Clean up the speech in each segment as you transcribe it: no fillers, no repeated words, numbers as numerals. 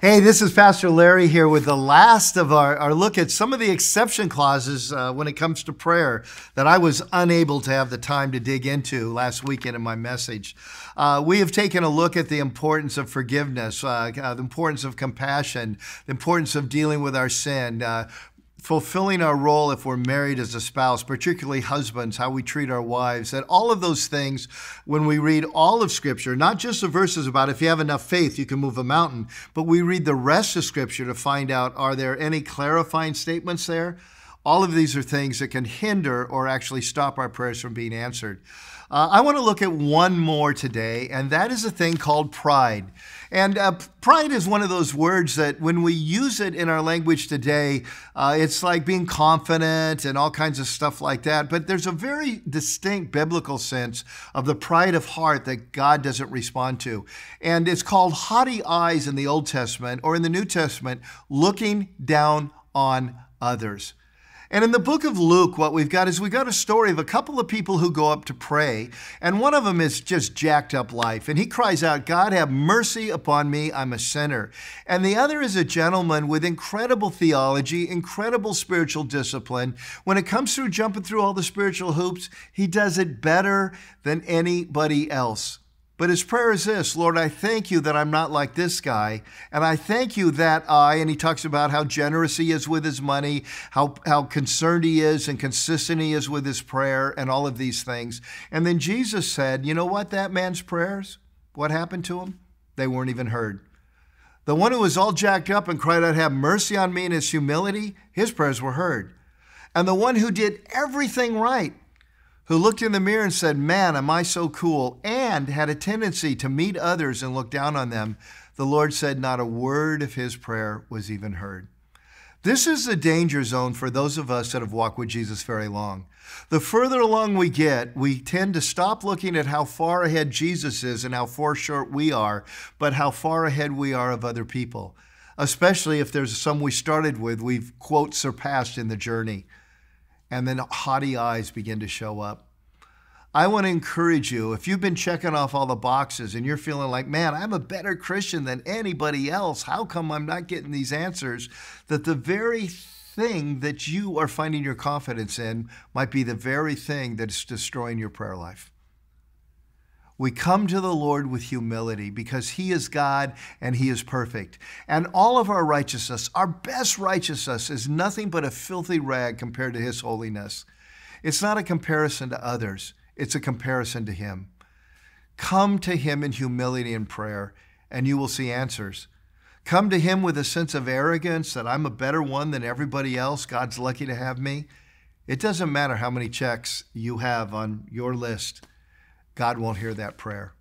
Hey, this is Pastor Larry here with the last of our look at some of the exception clauses when it comes to prayer that I was unable to have the time to dig into last weekend in my message. We have taken a look at the importance of forgiveness, the importance of compassion, the importance of dealing with our sin, fulfilling our role if we're married as a spouse, particularly husbands, how we treat our wives, that all of those things, when we read all of Scripture, not just the verses about if you have enough faith, you can move a mountain, but we read the rest of Scripture to find out, are there any clarifying statements there? All of these are things that can hinder or actually stop our prayers from being answered. I want to look at one more today, and that is a thing called pride. And pride is one of those words that when we use it in our language today, it's like being confident and all kinds of stuff like that. But there's a very distinct biblical sense of the pride of heart that God doesn't respond to. And it's called haughty eyes in the Old Testament, or in the New Testament, looking down on others. And in the book of Luke, what we've got a story of a couple of people who go up to pray, and one of them is just jacked up life, and he cries out, "God, have mercy upon me, I'm a sinner." And the other is a gentleman with incredible theology, incredible spiritual discipline. When it comes through jumping through all the spiritual hoops, he does it better than anybody else. But his prayer is this: Lord, I thank you that I'm not like this guy. And I thank you that and he talks about how generous he is with his money, how concerned he is and consistent he is with his prayer and all of these things. And then Jesus said, you know what, that man's prayers, what happened to him? They weren't even heard. The one who was all jacked up and cried out, have mercy on me in his humility, his prayers were heard. And the one who did everything right, who looked in the mirror and said, man, am I so cool, and had a tendency to meet others and look down on them, the Lord said not a word of his prayer was even heard. This is the danger zone for those of us that have walked with Jesus very long. The further along we get, we tend to stop looking at how far ahead Jesus is and how far short we are, but how far ahead we are of other people, especially if there's some we started with, we've, quote, surpassed in the journey. And then haughty eyes begin to show up. I want to encourage you, if you've been checking off all the boxes and you're feeling like, man, I'm a better Christian than anybody else, how come I'm not getting these answers? That the very thing that you are finding your confidence in might be the very thing that is destroying your prayer life. We come to the Lord with humility because he is God and he is perfect. And all of our righteousness, our best righteousness, is nothing but a filthy rag compared to his holiness. It's not a comparison to others. It's a comparison to him. Come to him in humility and prayer, and you will see answers. Come to him with a sense of arrogance that I'm a better one than everybody else. God's lucky to have me. It doesn't matter how many checks you have on your list. God won't hear that prayer.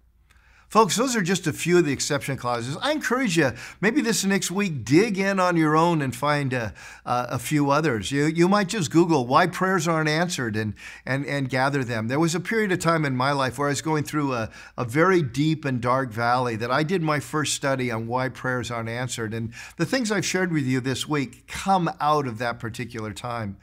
Folks, those are just a few of the exception clauses. I encourage you, maybe this next week, dig in on your own and find a few others. You might just Google why prayers aren't answered and gather them. There was a period of time in my life where I was going through a very deep and dark valley that I did my first study on why prayers aren't answered. And the things I've shared with you this week come out of that particular time.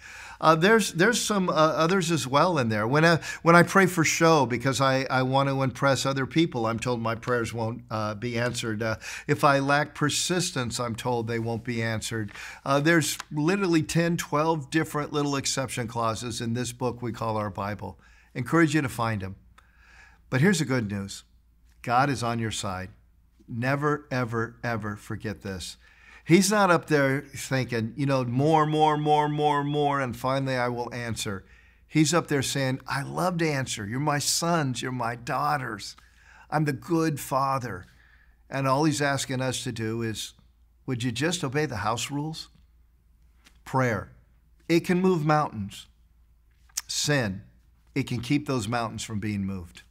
There's some others as well in there. When I pray for show because I want to impress other people, I'm told my prayers won't be answered. If I lack persistence, I'm told they won't be answered. There's literally 10, 12 different little exception clauses in this book we call our Bible. Encourage you to find them. But here's the good news. God is on your side. Never, ever, ever forget this. He's not up there thinking, more, and finally I will answer. He's up there saying, I love to answer. You're my sons. You're my daughters. I'm the good father. And all he's asking us to do is, would you just obey the house rules? Prayer. It can move mountains. Sin. It can keep those mountains from being moved.